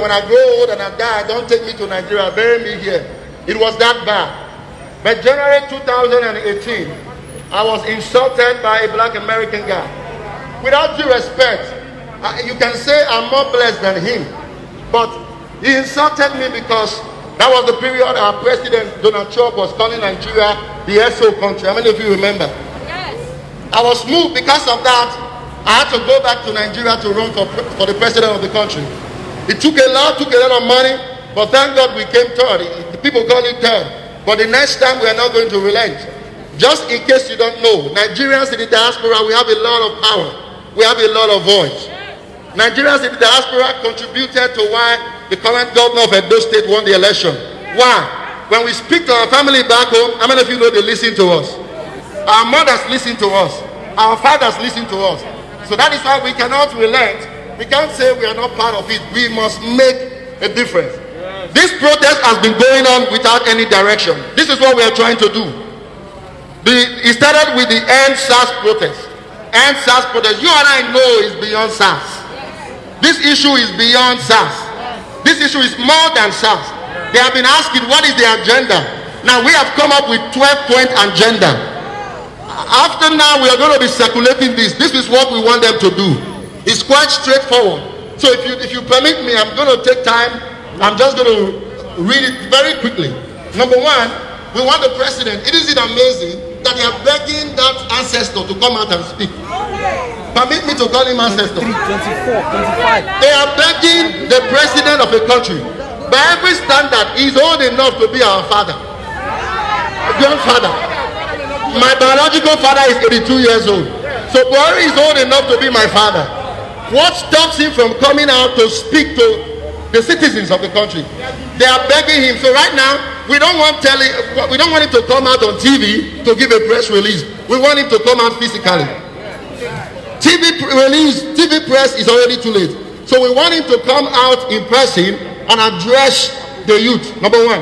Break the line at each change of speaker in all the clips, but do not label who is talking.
When I grow old and I die, don't take me to Nigeria, bury me here. It was that bad. But January 2018, I was insulted by a black American guy. Without due respect, you can say I'm more blessed than him. But he insulted me because that was the period our president, Donald Trump, was calling Nigeria the SO country. How many of you remember? Yes. I was moved because of that. I had to go back to Nigeria to run for the president of the country. It took a lot of money, but thank God we came third. The people call it third. But the next time we are not going to relent. Just in case you don't know, Nigerians in the diaspora, we have a lot of power. We have a lot of voice. Nigerians in the diaspora contributed to why the current governor of Edo State won the election. Why? When we speak to our family back home, how many of you know they listen to us? Our mothers listen to us. Our fathers listen to us. So that is why we cannot relent. We can't say we are not part of it. We must make a difference. This protest has been going on without any direction. This is what we are trying to do. It started with the End SARS protest. End SARS protest. You and I know is beyond SARS. This issue is beyond SARS. This issue is more than SARS. They have been asking, what is the agenda? Now we have come up with 12-point agenda. After now, we are going to be circulating this. This is what we want them to do. It's quite straightforward. So if you permit me, I'm going to take time. I'm just going to read it very quickly. Number one, we want the president. Isn't it amazing that they are begging that ancestor to come out and speak? Permit me to call him ancestor.
24, 25.
They are begging the president of a country. By every standard, he's old enough to be our father, grandfather. My biological father is 82 years old. So Buhari is old enough to be my father. What stops him from coming out to speak to the citizens of the country? They are begging him. So right now, we don't want him to come out on TV to give a press release. We want him to come out physically. TV press is already too late. So we want him to come out in person and address the youth. Number one.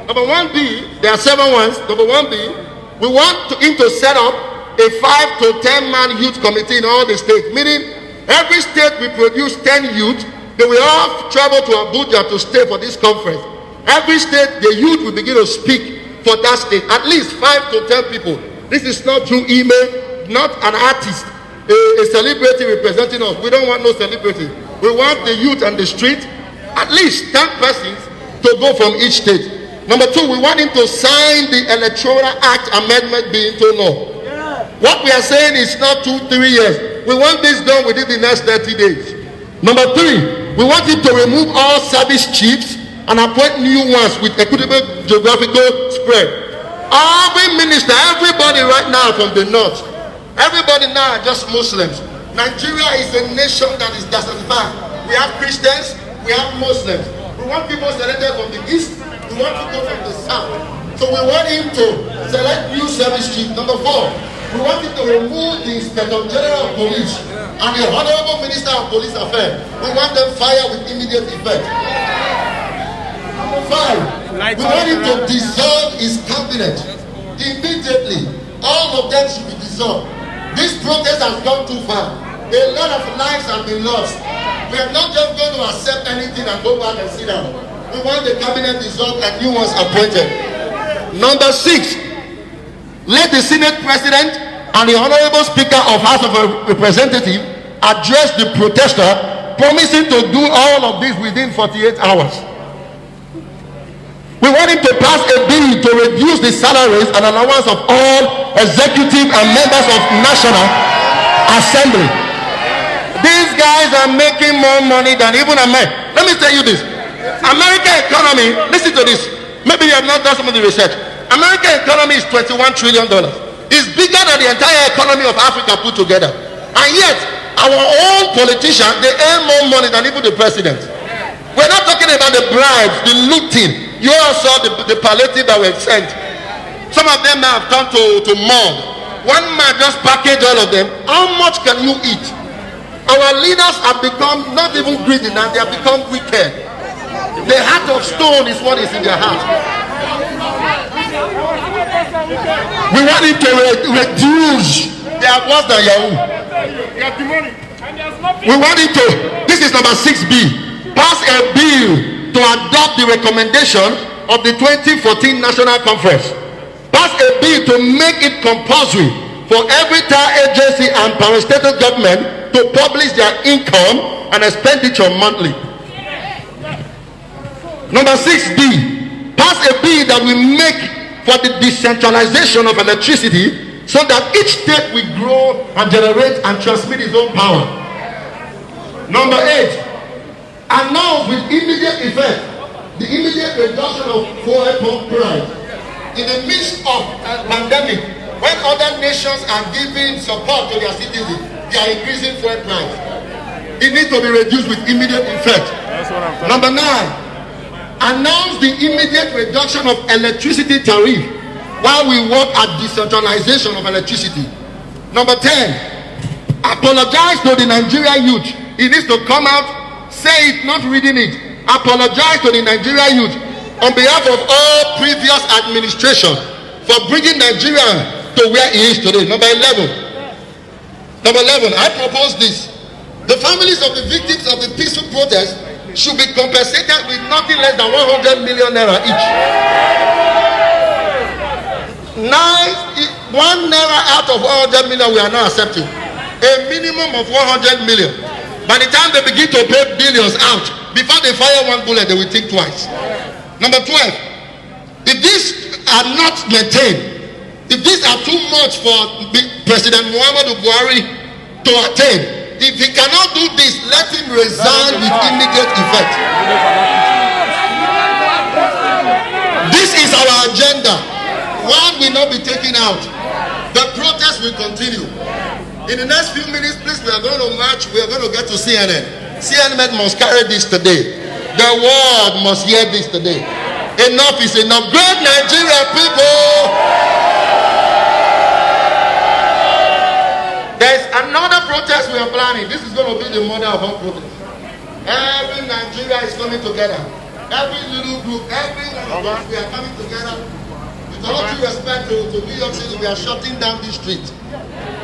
Number 1B, there are 7 ones. Number 1B, we want him to set up a 5 to 10 man youth committee in all the states. Meaning, every state will produce 10 youth. They will all travel to Abuja to stay for this conference. Every state, the youth will begin to speak for that state. At least 5 to 10 people. This is not through email, not an artist, a celebrity representing us. We don't want no celebrity. We want the youth and the street, at least 10 persons to go from each state. Number 2, we want him to sign the Electoral Act Amendment Bill into law. What we are saying is not 2-3 years. We want this done within the next 30 days. Number 3, we want him to remove all service chiefs and appoint new ones with equitable geographical spread. Every minister, everybody right now from the north, everybody now are just Muslims. Nigeria is a nation that is diversified. We have Christians, we have Muslims. We want people selected from the east, we want people from the south. So we want him to select new service chief. Number 4, we want him to remove the Inspector General of Police and the Honorable Minister of Police Affairs. We want them fired with immediate effect. Number 5, we want him to dissolve his cabinet immediately. All of them should be dissolved. This protest has gone too far. A lot of lives have been lost. We are not just going to accept anything and go back and sit down. We want the cabinet dissolved and new ones appointed. Number 6, let the Senate President and the Honorable Speaker of House of Representatives address the protester, promising to do all of this within 48 hours. We want him to pass a bill to reduce the salaries and allowance of all executive and members of National Assembly. These guys are making more money than even America. Let me tell you this. American economy, listen to this. Maybe you have not done some of the research. American economy is $21 trillion. It's bigger than the entire economy of Africa put together. And yet, our own politicians, they earn more money than even the president. We're not talking about the bribes, the looting. You all saw the palliative that were sent. Some of them now have turned to mud. One man just packaged all of them. How much can you eat? Our leaders have become not even greedy now, they have become wicked. The heart of stone is what is in their heart. We want him to reduce. They are worse than Yahoo. We want him to, this is number 6B. pass a bill to adopt the recommendation of the 2014 National Conference. Pass a bill to make it compulsory for every tier agency and parastatal government to publish their income and expenditure monthly. Number 6D, pass a bill that will make for the decentralization of electricity so that each state will grow and generate and transmit its own power. Number 8, announce with immediate effect the immediate reduction of fuel pump price. In the midst of a pandemic, when other nations are giving support to their citizens, they are increasing fuel price. It needs to be reduced with immediate effect. Number 9, announce the immediate reduction of electricity tariff while we work at decentralization of electricity. Number 10, apologize to the Nigerian youth. It needs to come out, say it, not reading it. Apologize to the Nigerian youth on behalf of all previous administration for bringing Nigeria to where it is today. Number 11, I propose this. The families of the victims of the peaceful protest should be compensated with nothing less than 100 million naira each. 1 naira out of 100 million we are now accepting. A minimum of 100 million. By the time they begin to pay billions out, before they fire one bullet, they will think twice. Number 12, if these are not maintained, if these are too much for President Muhammadu Buhari to attain, if he cannot do this, let him resign with immediate effect. This is our agenda. One will not be taken out. The protest will continue. In the next few minutes, please, we are going to march. We are going to get to CNN. CNN must carry this today. The world must hear this today. Enough is enough. Great Nigeria people! There's another protest we are planning. This is going to be the mother of all protests. Every Nigeria is coming together. Every little group, every one of us, we are coming together. With all due respect to New York City, we are shutting down this street.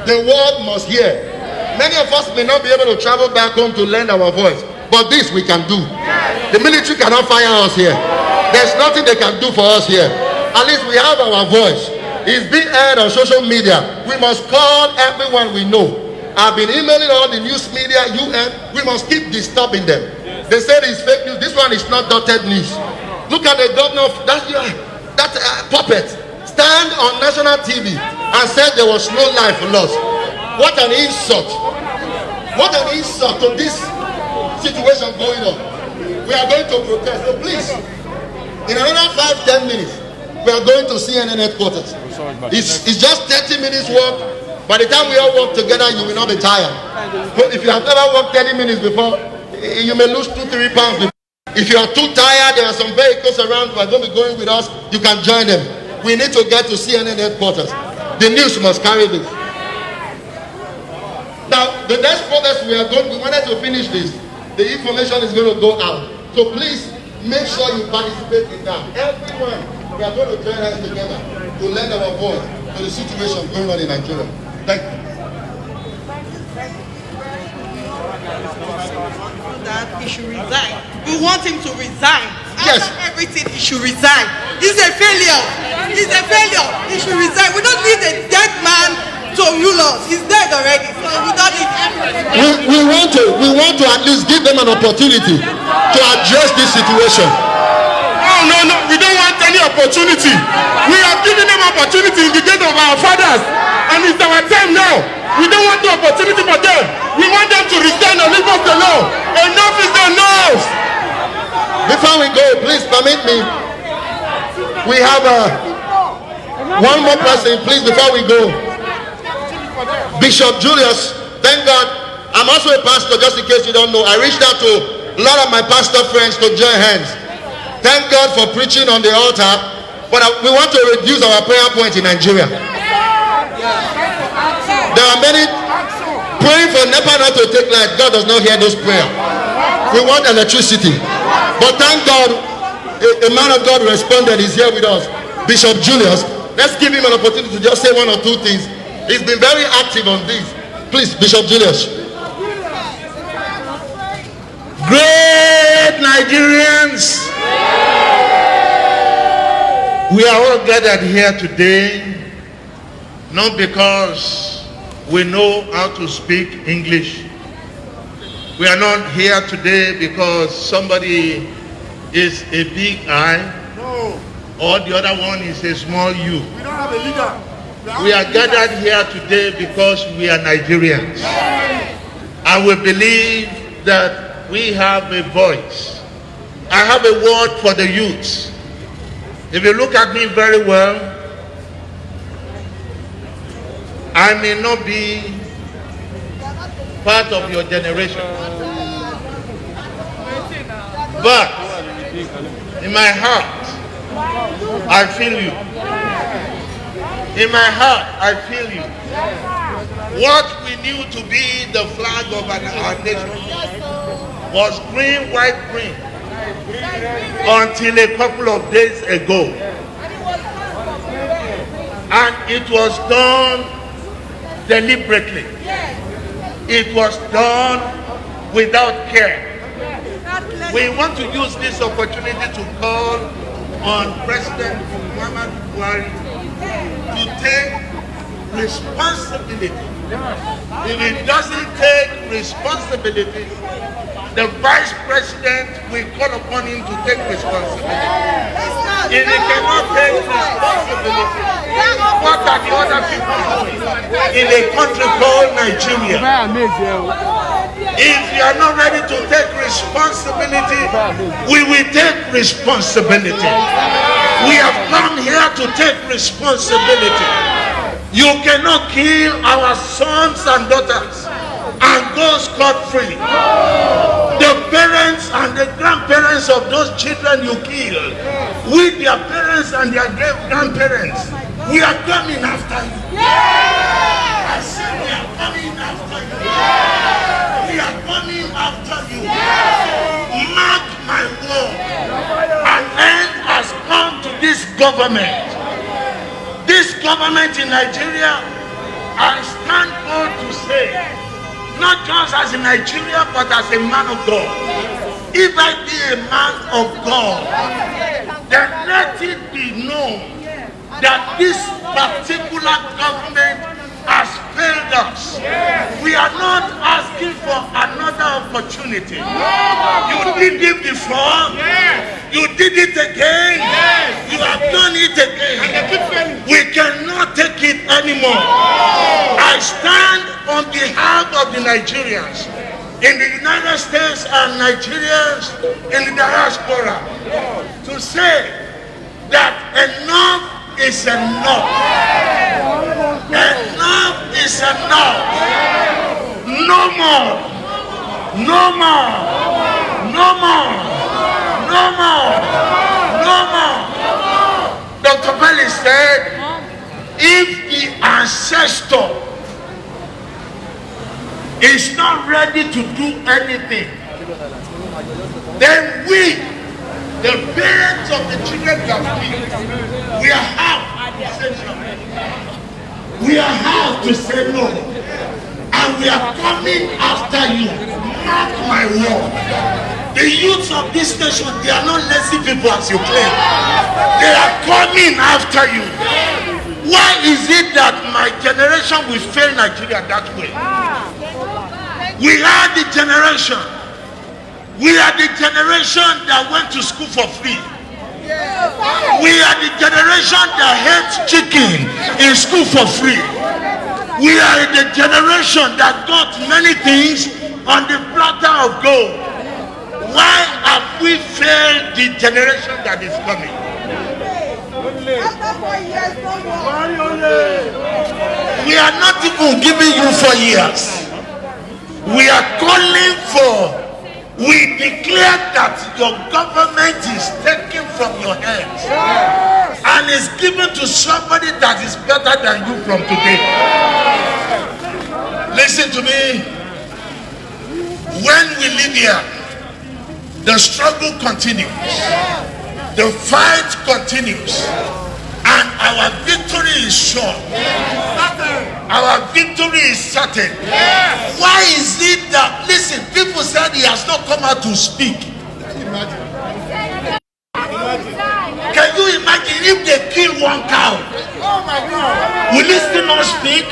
The world must hear. Many of us may not be able to travel back home to lend our voice, but this we can do. The military cannot fire us here. There's nothing they can do for us here. At least we have our voice. It's being aired on social media. We must call everyone we know. I've been emailing all the news media, UN. We must keep disturbing them. They said it's fake news. This one is not dotted news. Look at the governor of that puppet stand on national TV and said there was no life lost. What an insult. What an insult to this situation going on. We are going to protest. So please, in another 5-10 minutes, we are going to CNN headquarters. It's just 30 minutes walk. By the time we all work together, you will not be tired. But if you have never walked 30 minutes before, you may lose 2-3 pounds before. If you are too tired, there are some vehicles around who are going to be going with us. You can join them. We need to get to CNN headquarters. The news must carry this. Now, the next protest we wanted to finish this. The information is going to go out. So please, make sure you participate in that. Everyone, we are going to join hands together to lend our voice to the situation going on in Nigeria. Thank you.
That he should resign. We want him to resign.
Yes.
After everything, he should resign. He's a failure. He's a failure. He should resign. We don't need a dead man to rule us. He's dead already. So we don't need everything.
We want to at least give them an opportunity to address this situation.
No, we don't want any opportunity. We have given them opportunity in the days of our fathers, and it's our time now. We don't want the opportunity for them. We want them to resign and leave us alone. Enough is enough.
Before we go, please permit me. We have one more person, please, before we go. Bishop Julius, thank God. I'm also a pastor, just in case you don't know. I reached out to a lot of my pastor friends to join hands. Thank God for preaching on the altar, but we want to reduce our prayer point in Nigeria. There are many praying for NEPA not to take light. God does not hear those prayers. We want electricity. But thank God, a man of God responded. He's here with us. Bishop Julius. Let's give him an opportunity to just say one or two things. He's been very active on this. Please, Bishop Julius. Great!
Nigerians? We are all gathered here today not because we know how to speak English. We are not here today because somebody is a big I, or the other one is a small U.
We don't have a leader.
We are gathered here today because we are Nigerians. And we believe that we have a voice. I have a word for the youth. If you look at me very well, I may not be part of your generation, but in my heart, I feel you. In my heart, I feel you. What we knew to be the flag of our nation was green, white, green, until a couple of days ago. And it was done deliberately. It was done without care. We want to use this opportunity to call on President Muhammad Buhari to take responsibility. If he doesn't take responsibility, the Vice President will call upon him to take responsibility. If he cannot take responsibility, what are the other people doing in a country called Nigeria? If you are not ready to take responsibility, we will take responsibility. We have come here to take responsibility. You cannot kill our sons and daughters and go scot-free. The parents and the grandparents of those children you kill, with their parents and their grandparents, we are coming after you. I said we are coming after you. We are coming after you. Mark my word. An end has come to this government. This government in Nigeria, I stand bold to say, not just as a Nigerian, but as a man of God. If I be a man of God, then let it be known that this particular government has failed us. We are not asking for another opportunity. You did it before. You did it again. You have done it again. We cannot take it anymore. I stand on behalf of the Nigerians in the United States and Nigerians in the diaspora to say that enough is enough. Enough is enough. No more. No more. No more. No more. No more. Dr. Belly said, if the ancestor is not ready to do anything, then we, the parents of the children that we are have to say no. We are have to say no. And we are coming after you. Mark my word. The youths of this nation, they are not lazy people as you claim. They are coming after you. Why is it that my generation will fail Nigeria that way? We are the generation. We are the generation that went to school for free. We are the generation that hates chicken in school for free. We are the generation that got many things on the platter of gold. Why have we failed the generation that is coming? We are not even giving you 4 years. We are calling for. We declare that your government is taken from your hands and is given to somebody that is better than you from today. Listen to me. When we live here, the struggle continues. The fight continues. And our victory is sure. Our victory is certain. Why is it that, listen, people said he has not come out to speak.
Can you imagine if they kill one cow? Will it still not speak?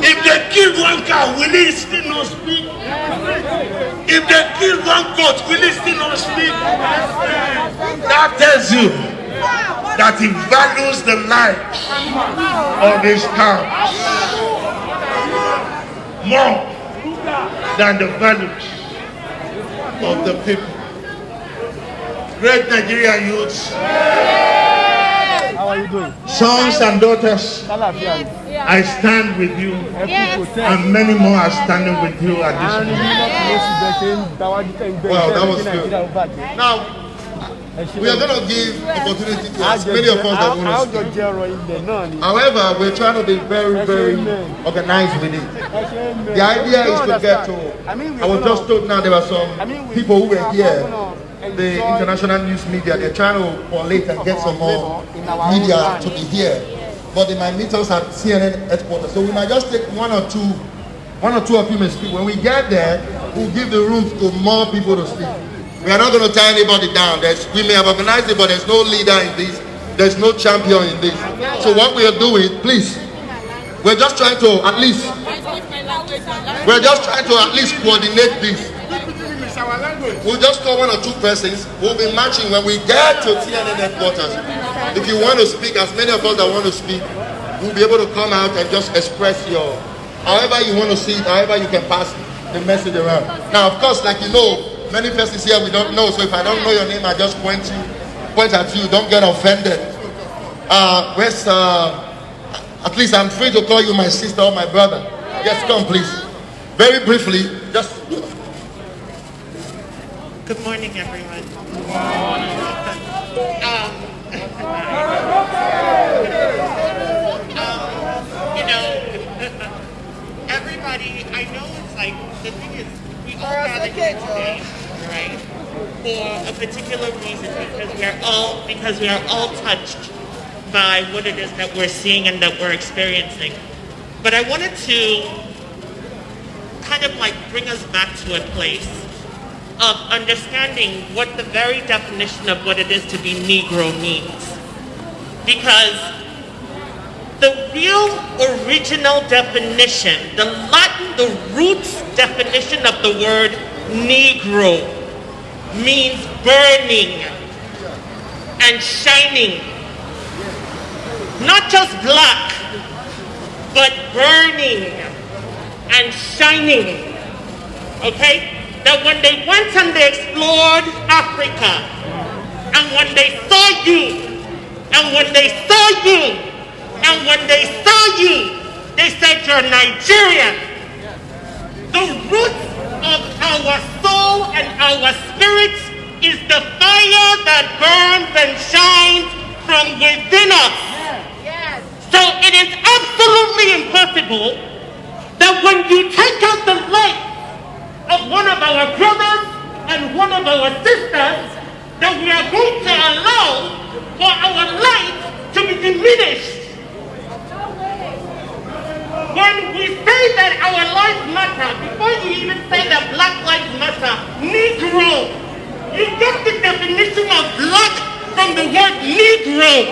If they kill one cow, will it still not speak? If they kill one goat, will it still not speak? That tells you that he values the lives of his cows more than the values of the people. Great Nigerian youths,
How are you doing?
sons and daughters, I stand with you, and many more are standing with you at this moment.
Wow, that was good. Now, we are going to give opportunity to as many of us that want to speak. However, we're trying to be very, very organized with it. The idea is to get to, I was just told now there were some people who were here, the international news media, they're trying to collate and get some more media to be here. But they might meet us at CNN headquarters. So we might just take one or two of you may speak. When we get there, we'll give the room to more people to speak. We are not going to tie anybody down. We may have organized it, but there's no leader in this. There's no champion in this. So what we are doing, please, we're just trying to at least coordinate this. We'll just call one or two persons. We'll be matching when we get to TNN headquarters. If you want to speak, as many of us that want to speak, we'll be able to come out and just express your, however you want to see it, however you can pass the message around. Now, of course, like you know, many persons here we don't know, so if I don't know your name, I just point at you. Don't get offended. At least I'm free to call you my sister or my brother. Yes, come please. Very briefly, just.
Good morning, everyone. You know, everybody, I know it's like, the thing is, we all gather here today, right, for a particular reason, because we are all touched by what it is that we're seeing and that we're experiencing. But I wanted to kind of like bring us back to a place of understanding what the very definition of what it is to be Negro means. Because the real original definition, the Latin, the roots definition of the word Negro means burning and shining. Not just black, but burning and shining. Okay? That when they went and they explored Africa, and when they saw you, and when they saw you, and when they saw you, they said you're Nigerian. The root of our soul and our spirits is the fire that burns and shines from within us. So it is absolutely impossible that when you take out the light of one of our brothers and one of our sisters, that we are going to allow for our light to be diminished. When we say that our lives matter, before you even say that black lives matter, Negro, you get the definition of black from the word Negro.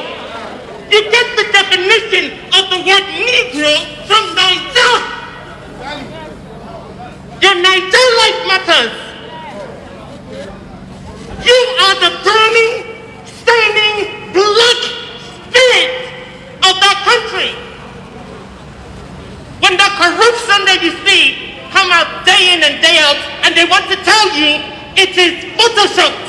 You get the definition of the word Negro from Niger. Your Niger life matters. You are the burning, staining, black spirit of that country. When the corruption that you see come out day in and day out, and they want to tell you it is photoshopped.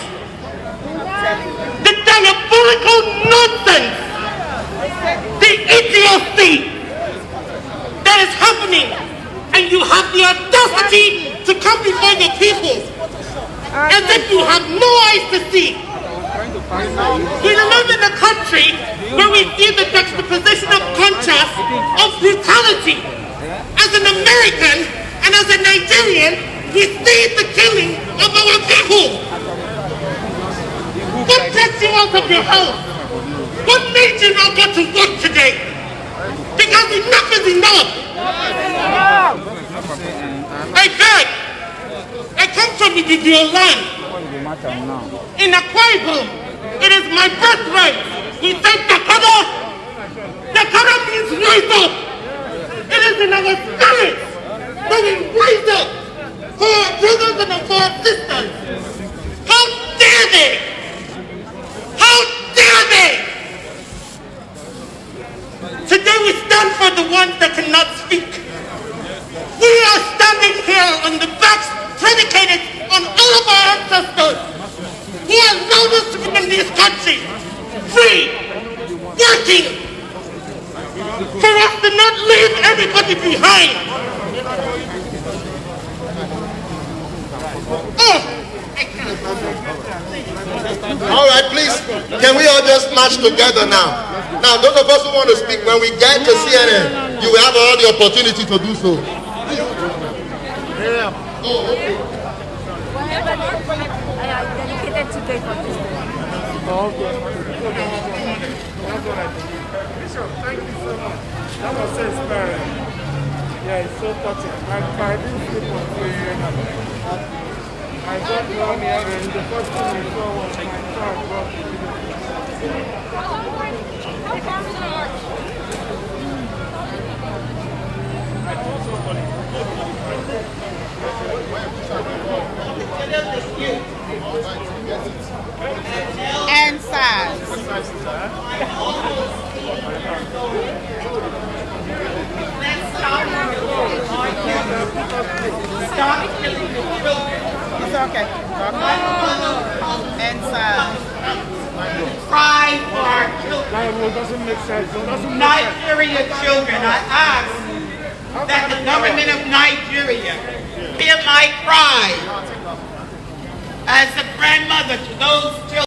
The diabolical nonsense, the idiocy that is happening, and you have the audacity to come before your people as if you have no eyes to see. We live in a country where we see the juxtaposition of contrast of brutality. As an American and as a Nigerian, we see the killing of our people. What takes you out of your house? What made you not go to work today? Because enough is enough. I beg. I come from the land. In Akwa Ibom, it is my birthright. He said Dakota means rise up. It is in our spirit that we rise up for our brothers and for our sisters. How dare they? How dare they? Today we stand for the ones that cannot speak. We are standing here on the backs predicated on all of our ancestors who allowed us to be in this country, free, working, for us to not leave everybody behind.
All right, please, can we all just march together now? Now, those of us who want to speak, when we get to CNN, you will have all the opportunity to do so. Oh, okay.
I dedicated to pay for this.
Oh, okay. That's what I think. Bishop, thank you so much. That was so inspiring. Yeah, it's so touching. I didn't sleep on TV. I got down here and the first thing I saw was my child brought to me.
And size. Stop killing the children. It's okay. And size. Cry for our children.
It doesn't make sense.
Nigeria children, I ask that the government of Nigeria hear my cry as a grandmother to those children.